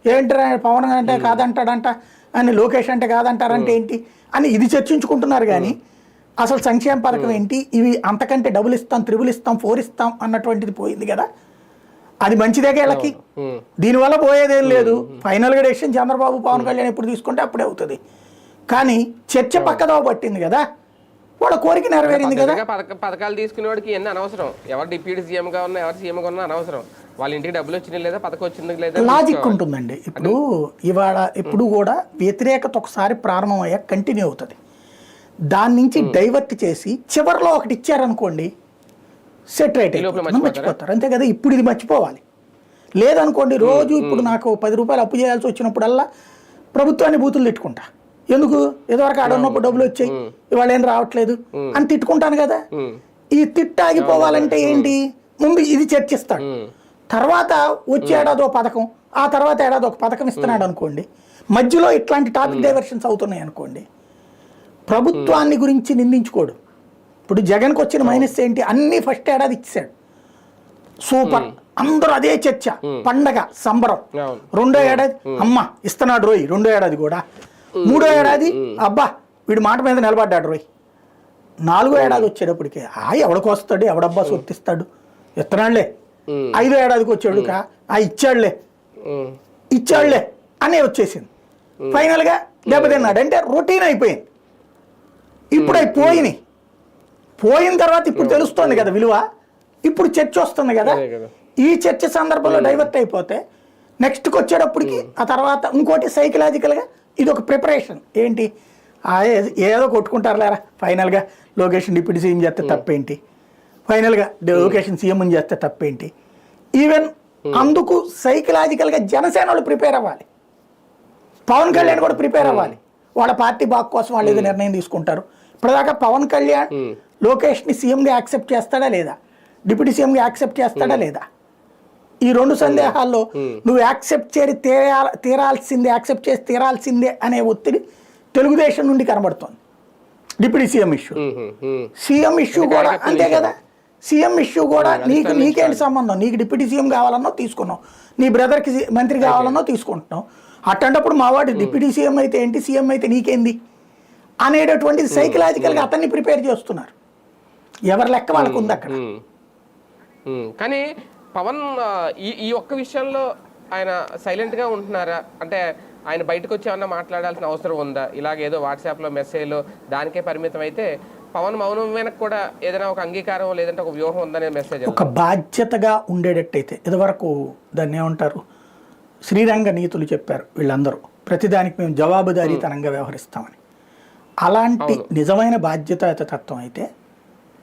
ఏంటంటే పవన్ అంటే కాదంటాడంట అని, లోకేష్ అంటే కాదంటారంటే ఏంటి అని ఇది చర్చించుకుంటున్నారు. కానీ అసలు సంక్షేమ పథకం ఏంటి, ఇవి అంతకంటే డబుల్ ఇస్తాం, 3 ఇస్తాం, 4 ఇస్తాం అన్నటువంటిది పోయింది కదా. అది మంచిదే వీళ్ళకి, దీనివల్ల పోయేదేం లేదు. ఫైనల్గా డెసిషన్ చంద్రబాబు పవన్ కళ్యాణ్ ఎప్పుడు తీసుకుంటే అప్పుడే అవుతుంది. కానీ చర్చ పక్కదో పట్టింది కదా, వాళ్ళ కోరిక నెరవేరింది కదా. పథకాలు తీసుకునే వాడికి ఎన్ని అనవసరం, ఎవరు డిప్యూటీ సీఎంగా ఉన్నా ఎవరు సీఎంగా ఉన్నా అనవసరం, వాళ్ళ ఇంటికి డబ్బులు వచ్చినాయి లేదా పథకం వచ్చింది లేదా లాజిక్ ఉంటుందండి. ఇప్పుడు ఇవాళ ఎప్పుడు కూడా వ్యతిరేకత ఒకసారి ప్రారంభం అయ్యాక కంటిన్యూ అవుతుంది. దాని నుంచి డైవర్ట్ చేసి చివరిలో ఒకటి ఇచ్చారనుకోండి సెట్ రైట్ మర్చిపోతారు, అంతే కదా. ఇప్పుడు ఇది మర్చిపోవాలి. లేదనుకోండి రోజు ఇప్పుడు నాకు 10 రూపాయలు అప్పు చేయాల్సి వచ్చినప్పుడల్లా ప్రభుత్వాన్ని బూతులు తిట్టుకుంటా, ఎందుకు ఇదివరకు ఆడున్నప్పుడు డబ్బులు వచ్చాయి ఇవాళ ఏం రావట్లేదు అని తిట్టుకుంటాను కదా. ఈ తిట్టాగిపోవాలంటే ఏంటి, ముందు ఇది చర్చిస్తాడు, తర్వాత వచ్చే ఏడాది ఒక పథకం, ఆ తర్వాత ఏడాది ఒక పథకం ఇస్తున్నాడు అనుకోండి. మధ్యలో ఇట్లాంటి టాపిక్ డైవర్షన్స్ అవుతున్నాయి అనుకోండి, ప్రభుత్వాన్ని గురించి నిందించుకోడు. ఇప్పుడు జగన్కి వచ్చిన మైనస్ ఏంటి, అన్నీ ఫస్ట్ ఏడాది ఇచ్చాడు, సూపర్, అందరూ అదే చర్చ, పండగ సంబరం. 2వ ఏడాది అమ్మ ఇస్తున్నాడు రోయ్, 2వ ఏడాది కూడా. 3వ ఏడాది అబ్బా వీడి మాట మీద నిలబడ్డాడు రోయ్. 4వ ఏడాది వచ్చేటప్పటికి ఎవడికి వస్తాడు, ఎవడబ్బా సొత్తిస్తాడు, ఇస్తున్నాడులే. 5వ ఏడాదికి వచ్చాడు ఇచ్చాడులే, ఇచ్చాళ్లే అనే వచ్చేసింది. ఫైనల్గా దెబ్బతిన్నాడు అంటే రొటీన్ అయిపోయింది. ఇప్పుడు అవి పోయినాయి. పోయిన తర్వాత ఇప్పుడు తెలుస్తోంది కదా విలువ. ఇప్పుడు చర్చ వస్తుంది కదా. ఈ చర్చ సందర్భంలో డైవర్ట్ అయిపోతే నెక్స్ట్కి వచ్చేటప్పటికి ఆ తర్వాత ఇంకోటి సైకలాజికల్గా ఇది ఒక ప్రిపరేషన్. ఏంటి ఏదో కొట్టుకుంటారు లేరా, ఫైనల్గా లొకేషన్ డిప్యూటీ సీఎం చేస్తే తప్పేంటి, ఫైనల్గా లొకేషన్ సీఎం చేస్తే తప్పేంటి. ఈవెన్ అందుకు సైకలాజికల్గా జనసేన వాళ్ళు ప్రిపేర్ అవ్వాలి, పవన్ కళ్యాణ్ కూడా ప్రిపేర్ అవ్వాలి. వాళ్ళ పార్టీ బాగు కోసం వాళ్ళు ఏదో నిర్ణయం తీసుకుంటారు. ఇప్పటిదాకా పవన్ కళ్యాణ్ లోకేష్ని సీఎంగా యాక్సెప్ట్ చేస్తాడా లేదా, డిప్యూటీ సీఎంగా యాక్సెప్ట్ చేస్తాడా లేదా, ఈ రెండు సందేహాల్లో నువ్వు యాక్సెప్ట్ చేసి తీరాల్సిందే అనే ఒత్తిడి తెలుగుదేశం నుండి కనబడుతోంది. Deputy CM issue, CM issue కూడా అంతే కదా. సీఎం ఇష్యూ కూడా నీకేంటి సంబంధం, నీకు డిప్యూటీ సీఎం కావాలన్నో తీసుకున్నావు, నీ బ్రదర్కి మంత్రి కావాలన్నో తీసుకుంటున్నావు. అట్లాంటప్పుడు మావాడు డిప్యూటీ సీఎం అయితే ఏంటి, సీఎం అయితే నీకేంది అనేటటువంటిది సైకలాజికల్గా అతన్ని ప్రిపేర్ చేస్తున్నారు. ఎవరి లెక్క వాళ్ళకు ఉంది అక్కడ. కానీ పవన్ ఈ ఒక్క విషయంలో ఆయన సైలెంట్గా ఉంటున్నారా? అంటే ఆయన బయటకు వచ్చి ఏమన్నా మాట్లాడాల్సిన అవసరం ఉందా? ఇలాగేదో వాట్సాప్లో మెసేజ్లో దానికే పరిమితం అయితే పవన్ మౌనం వెనక కూడా ఏదైనా ఒక అంగీకారం లేదంటే ఒక వ్యూహం ఉందనే మెసేజ్, ఒక బాధ్యతగా ఉండేటట్టయితే ఇదివరకు దాన్ని ఏమంటారు, శ్రీరంగ నీతులు చెప్పారు వీళ్ళందరూ, ప్రతిదానికి మేము జవాబుదారీతనంగా వ్యవహరిస్తామని. అలాంటి నిజమైన బాధ్యతాయుత తత్వం అయితే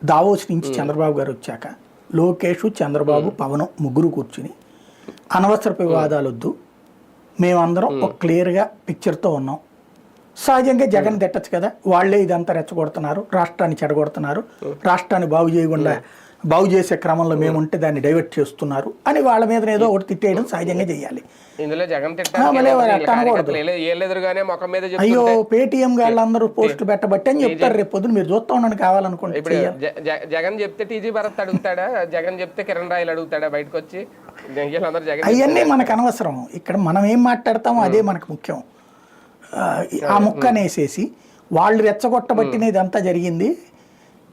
దావోస్ నుంచి చంద్రబాబు గారు వచ్చాక లోకేష్, చంద్రబాబు, పవన్ ముగ్గురు కూర్చుని అనవసరపు వివాదాలు వద్దు, మేమందరం ఒక క్లియర్గా పిక్చర్తో ఉన్నాం. సహజంగా జగన్ తిట్టచ్చు కదా, వాళ్ళే ఇదంతా రెచ్చగొడుతున్నారు, రాష్ట్రాన్ని చెడగొడుతున్నారు, రాష్ట్రాన్ని బాగు చేసే క్రమంలో మేముంటే దాన్ని డైవర్ట్ చేస్తున్నారు అని వాళ్ళ మీద ఏదో ఒకటి తిట్టేయడం సహజంగా చేయాలి. అయ్యో పేటీఎం వాళ్ళందరూ పోస్టులు పెట్టబట్టి అని చెప్తారు, రేపు పొద్దున మీరు చూస్తా ఉండండి కావాలనుకుంటే. జగన్ చెప్తే టీజీ భరత్ అడుగుతాడా, జగన్ చెప్తే కిరణ్ రాయలు అడుగుతాడా బయటకు వచ్చి? అవన్నీ మనకు అనవసరం. ఇక్కడ మనం ఏం మాట్లాడతామో అదే మనకు ముఖ్యం. ఆ ముక్కనేసేసి వాళ్ళు రెచ్చగొట్టబట్టిన ఇదంతా జరిగింది.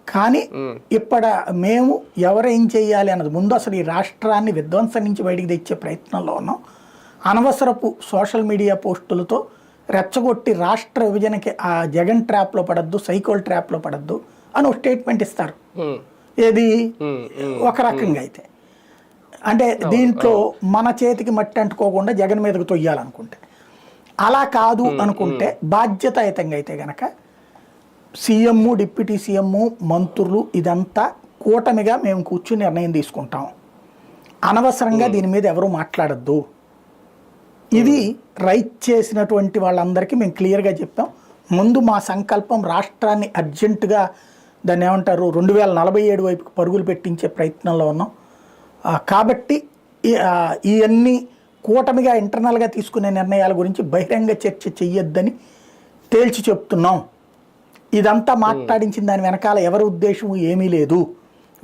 కానీ మేము ఎవరేం చేయాలి అన్నది ముందు అసలు ఈ రాష్ట్రాన్ని విధ్వంసం నుంచి బయటికి తెచ్చే ప్రయత్నంలో ఉన్నాం. అనవసరపు సోషల్ మీడియా పోస్టులతో రెచ్చగొట్టి రాష్ట్ర విభజనకి ఆ జగన్ ట్రాప్లో పడద్దు, సైకోల్ ట్రాప్లో పడద్దు అని ఒక స్టేట్మెంట్ ఇస్తారు. ఏది ఒక రకంగా అయితే అంటే దీంట్లో మన చేతికి మట్టి అంటుకోకుండా జగన్ మీదకు తొయ్యాలనుకుంటే, అలా కాదు అనుకుంటే బాధ్యతాయుతంగా అయితే గనక సీఎం, డిప్యూటీ సీఎం, మంత్రులు ఇదంతా కూటమిగా మేము కూర్చుని నిర్ణయం తీసుకుంటాం, అనవసరంగా దీని మీద ఎవరు మాట్లాడద్దు. ఇది రైట్ చేసినటువంటి వాళ్ళందరికీ మేము క్లియర్గా చెప్పాం. ముందు మా సంకల్పం రాష్ట్రాన్ని అర్జెంటుగా దాన్ని ఏమంటారు 2047 వైపుకి పరుగులు పెట్టించే ప్రయత్నంలో ఉన్నాం. కాబట్టి ఇవన్నీ కూటమిగా ఇంటర్నల్గా తీసుకునే నిర్ణయాల గురించి బహిరంగ చర్చ చెయ్యొద్దని తేల్చి చెప్తున్నాం. ఇదంతా మాట్లాడించిన దాని వెనకాల ఎవరి ఉద్దేశము ఏమీ లేదు,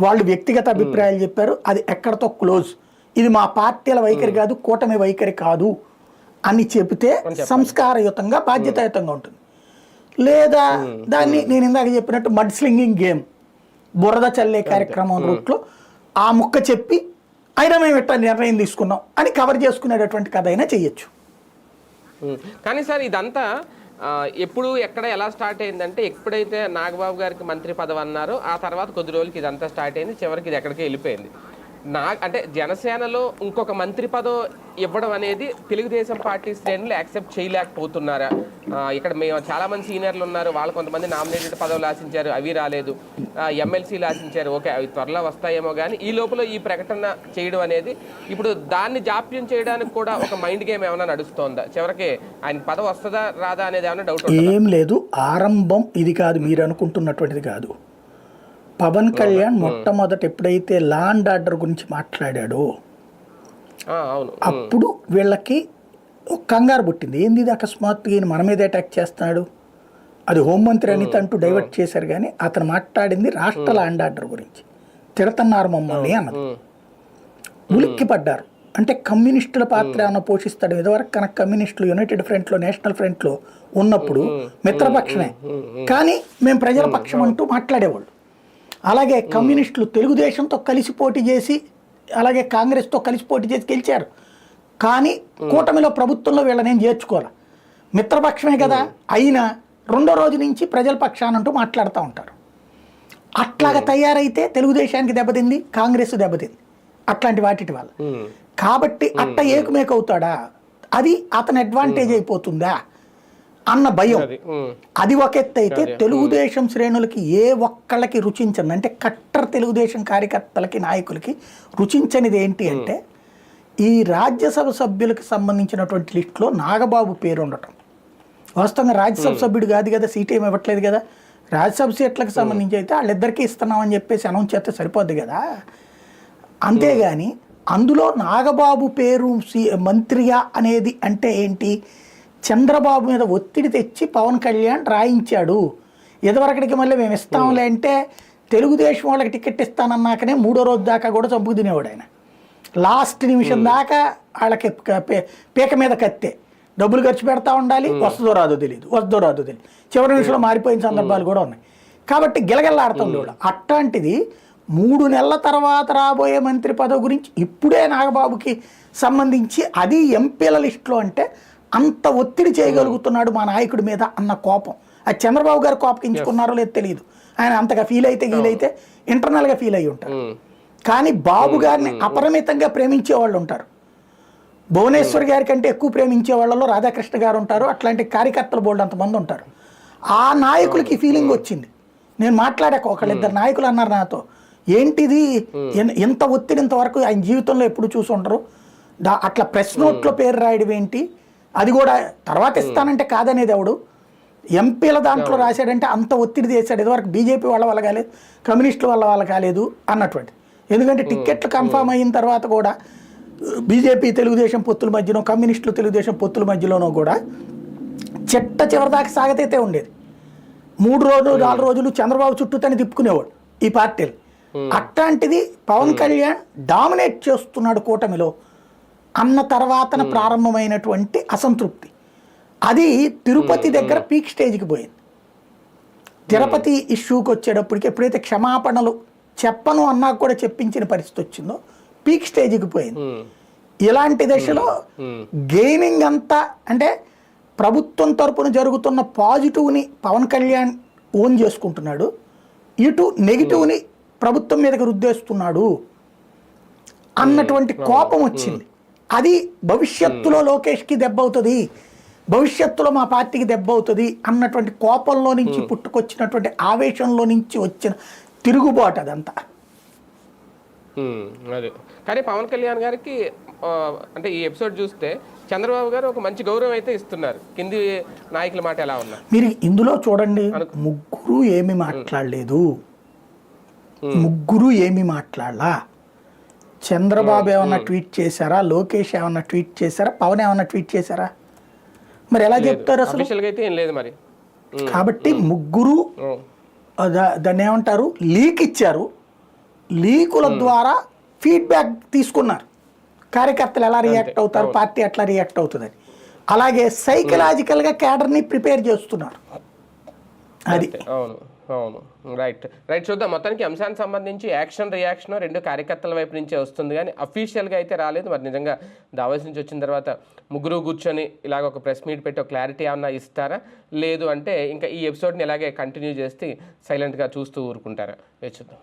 వాళ్ళు వ్యక్తిగత అభిప్రాయాలు చెప్పారు, అది ఎక్కడితో క్లోజ్, ఇది మా పార్టీల వైఖరి కాదు, కూటమి వైఖరి కాదు అని చెబితే సంస్కారయుతంగా బాధ్యతాయుతంగా ఉంటుంది. లేదా దాన్ని నేను ఇందాక చెప్పినట్టు మడ్ స్లింగింగ్ గేమ్, బురద చల్లే కార్యక్రమం రూట్లో ఆ ముక్క చెప్పి అయినా మేము ఇట్లా నిర్ణయం తీసుకున్నాం అని కవర్ చేసుకునేటటువంటి కథ అయినా చెయ్యొచ్చు. కానీ సార్ ఇదంతా ఎప్పుడు ఎక్కడ ఎలా స్టార్ట్ అయిందంటే, ఎప్పుడైతే నాగబాబు గారికి మంత్రి పదవి అన్నారో ఆ తర్వాత కొద్ది రోజులకి ఇదంతా స్టార్ట్ అయింది, చివరికి ఇది ఎక్కడికి వెళ్ళిపోయింది. అంటే జనసేనలో ఇంకొక మంత్రి పదవి ఇవ్వడం అనేది తెలుగుదేశం పార్టీ శ్రేణులు యాక్సెప్ట్ చేయలేకపోతున్నారా? ఇక్కడ మేము చాలా మంది సీనియర్లు ఉన్నారు, వాళ్ళు కొంతమంది నామినేటెడ్ పదవులు ఆశించారు, అవి రాలేదు, ఎమ్మెల్సీలు ఆశించారు, ఓకే అవి త్వరలో వస్తాయేమో. కానీ ఈ లోపల ఈ ప్రకటన చేయడం అనేది ఇప్పుడు దాన్ని జాప్యం చేయడానికి కూడా ఒక మైండ్ గేమ్ ఏమైనా నడుస్తోందా? చివరికి ఆయన పదవి వస్తుందా రాదా అనేది ఏమైనా డౌట్? ఏం లేదు, ఆరంభం ఇది కాదు, మీరు అనుకుంటున్నటువంటిది కాదు. పవన్ కళ్యాణ్ మొట్టమొదట ఎప్పుడైతే లా అండ్ ఆర్డర్ గురించి మాట్లాడాడో అప్పుడు వీళ్ళకి ఒక కంగారు పుట్టింది. ఏంది ఇది అకస్మాత్తుగా ఈయన మన మీద అటాక్ చేస్తున్నాడు, అది హోంమంత్రి అనిత అంటూ డైవర్ట్ చేశారు. కానీ అతను మాట్లాడింది రాష్ట్ర లా అండ్ ఆర్డర్ గురించి, తిడతన్నారు మమ్మల్ని అన్నది. ఉలిక్కి పడ్డారు. అంటే కమ్యూనిస్టుల పాత్ర ఏమైనా పోషిస్తాడు. ఇదివరకు కనుక కమ్యూనిస్టులు యునైటెడ్ ఫ్రంట్లో, నేషనల్ ఫ్రంట్లో ఉన్నప్పుడు మిత్రపక్షమే, కానీ మేము ప్రజల పక్షం అంటూ మాట్లాడేవాళ్ళు. అలాగే కమ్యూనిస్టులు తెలుగుదేశంతో కలిసి పోటీ చేసి, అలాగే కాంగ్రెస్తో కలిసి పోటీ చేసి గెలిచారు. కానీ కూటమిలో ప్రభుత్వంలో వీళ్ళనేం చేర్చుకోవాలి, మిత్రపక్షమే కదా అయినా రెండో రోజు నుంచి ప్రజల పక్షానంటూ మాట్లాడుతూ ఉంటారు. అట్లాగా తయారైతే తెలుగుదేశానికి దెబ్బతింది, కాంగ్రెస్ దెబ్బతింది అట్లాంటి వాటి వల్ల. కాబట్టి అట్ట ఏకుమేకవుతాడా, అది అతని అడ్వాంటేజ్ అయిపోతుందా అన్న భయం. అది ఒక ఎత్తు అయితే తెలుగుదేశం శ్రేణులకి ఏ ఒక్కళ్ళకి రుచించండి అంటే కట్టర్ తెలుగుదేశం కార్యకర్తలకి నాయకులకి రుచించనిది ఏంటి అంటే ఈ రాజ్యసభ సభ్యులకు సంబంధించినటువంటి లిస్టులో నాగబాబు పేరు ఉండటం. వాస్తవంగా రాజ్యసభ సభ్యుడు కాదు కదా, సీట్ ఏమి ఇవ్వట్లేదు కదా, రాజ్యసభ సీట్లకు సంబంధించి అయితే వాళ్ళిద్దరికీ ఇస్తున్నామని చెప్పేసి అనౌన్స్ చేస్తే సరిపోద్ది కదా. అంతేగాని అందులో నాగబాబు పేరు మంత్రియా అనేది అంటే ఏంటి, చంద్రబాబు మీద ఒత్తిడి తెచ్చి పవన్ కళ్యాణ్ రాయించాడు. ఇదివరకడికి మళ్ళీ మేము ఇస్తాంలే అంటే తెలుగుదేశం వాళ్ళకి టికెట్ ఇస్తానన్నాకనే 3వ రోజు దాకా కూడా చంపుకు తినేవాడు ఆయన. లాస్ట్ నిమిషం దాకా వాళ్ళకి పీక మీద కత్తే, డబ్బులు ఖర్చు పెడతా ఉండాలి, వస్తుందో రాదో తెలియదు, చివరి నిమిషంలో మారిపోయిన సందర్భాలు కూడా ఉన్నాయి. కాబట్టి గిలగిల్లాడుతుంది వాళ్ళు. అట్లాంటిది 3 నెలల తర్వాత రాబోయే మంత్రి పదవి గురించి ఇప్పుడే నాగబాబుకి సంబంధించి అది ఎంపీల లిస్టులో అంటే అంత ఒత్తిడి చేయగలుగుతున్నాడు మా నాయకుడి మీద అన్న కోపం. అది చంద్రబాబు గారు కోపగించుకున్నారో లేదో తెలియదు, ఆయన అంతగా ఫీల్ అయితే ఇంటర్నల్గా ఫీల్ అయ్యి ఉంటారు. కానీ బాబు గారిని అపరిమితంగా ప్రేమించే వాళ్ళు ఉంటారు, భువనేశ్వర్ గారి కంటే ఎక్కువ ప్రేమించే వాళ్ళలో రాధాకృష్ణ గారు ఉంటారు, అట్లాంటి కార్యకర్తలు బోల్డ్ అంతమంది ఉంటారు. ఆ నాయకులకి ఫీలింగ్ వచ్చింది. నేను మాట్లాడాక ఒకళ్ళిద్దరు నాయకులు అన్నారు నాతో, ఏంటిది ఎంత ఒత్తిడి ఇంతవరకు ఆయన జీవితంలో ఎప్పుడు చూసి ఉంటారు, అట్లా ప్రెస్ నోట్లో పేరు రాయడం ఏంటి, అది కూడా తర్వాత ఇస్తానంటే కాదనేది ఎవడు, ఎంపీల దాంట్లో రాశాడంటే అంత ఒత్తిడి చేశాడు. ఇదివరకు బీజేపీ వాళ్ళ కాలేదు, కమ్యూనిస్టుల వాళ్ళ కాలేదు అన్నటువంటి. ఎందుకంటే టిక్కెట్లు కన్ఫామ్ అయిన తర్వాత కూడా బీజేపీ తెలుగుదేశం పొత్తుల మధ్యనో కమ్యూనిస్టులు తెలుగుదేశం పొత్తుల మధ్యలోనో కూడా చివరిదాకా సాగతైతే ఉండేది. 3 రోజులు 4 రోజులు చంద్రబాబు చుట్టూతోనే తిప్పుకునేవాడు ఈ పార్టీలు. అట్లాంటిది పవన్ కళ్యాణ్ డామినేట్ చేస్తున్నాడు కూటమిలో అన్న తర్వాతన ప్రారంభమైనటువంటి అసంతృప్తి అది తిరుపతి దగ్గర పీక్ స్టేజ్కి పోయింది. తిరుపతి ఇష్యూకి వచ్చేటప్పటికి ఎప్పుడైతే క్షమాపణలు చెప్పను అన్నా కూడా చెప్పించిన పరిస్థితి వచ్చిందో పీక్ స్టేజ్కి పోయింది. ఇలాంటి దశలో గెయినింగ్ అంతా అంటే ప్రభుత్వం తరపున జరుగుతున్న పాజిటివ్ని పవన్ కళ్యాణ్ ఓన్ చేసుకుంటున్నాడు, ఇటు నెగిటివ్ని ప్రభుత్వం మీదకి రుద్దేస్తున్నాడు అన్నటువంటి కోపం వచ్చింది. అది భవిష్యత్తులో లోకేష్కి దెబ్బ అవుతుంది, భవిష్యత్తులో మా పార్టీకి దెబ్బ అవుతుంది అన్నటువంటి కోపంలో నుంచి పుట్టుకొచ్చినటువంటి ఆవేశంలో నుంచి వచ్చిన తిరుగుబాటు అదంతా. అదే కానీ పవన్ కళ్యాణ్ గారికి అంటే ఈ ఎపిసోడ్ చూస్తే చంద్రబాబు గారు ఒక మంచి గౌరవం అయితే ఇస్తున్నారు, కింది నాయకుల మాట ఎలా ఉన్నా. మీరు ఇందులో చూడండి, ముగ్గురు ఏమి మాట్లాడలేదు, ముగ్గురు ఏమి మాట్లాడలా. చంద్రబాబు ఏమన్నా ట్వీట్ చేశారా, లోకేష్ ఏమన్నా ట్వీట్ చేశారా, పవన్ ఏమన్నా ట్వీట్ చేశారా, మరి ఎలా చెప్తారు అసలు? అయితే ఏం లేదు మరి. కాబట్టి ముగ్గురు దాన్ని ఏమంటారు లీక్ ఇచ్చారు, లీకుల ద్వారా ఫీడ్బ్యాక్ తీసుకున్నారు, కార్యకర్తలు ఎలా రియాక్ట్ అవుతారు, పార్టీ ఎట్లా రియాక్ట్ అవుతుందని. అలాగే సైకలాజికల్గా క్యాడర్ని ప్రిపేర్ చేస్తున్నారు. అది అవును అవును రైట్ చూద్దాం. మొత్తానికి అంశానికి సంబంధించి యాక్షన్ రియాక్షన్ రెండు కార్యకర్తల వైపు నుంచే వస్తుంది కానీ అఫీషియల్గా అయితే రాలేదు. మరి నిజంగా దావోస్ నుంచి వచ్చిన తర్వాత ముగ్గురు కూర్చొని ఇలాగ ఒక ప్రెస్ మీట్ పెట్టి ఒక క్లారిటీ ఏమన్నా ఇస్తారా, లేదు అంటే ఇంకా ఈ ఎపిసోడ్ని ఇలాగే కంటిన్యూ చేస్తే సైలెంట్గా చూస్తూ ఊరుకుంటారా, చూద్దాం.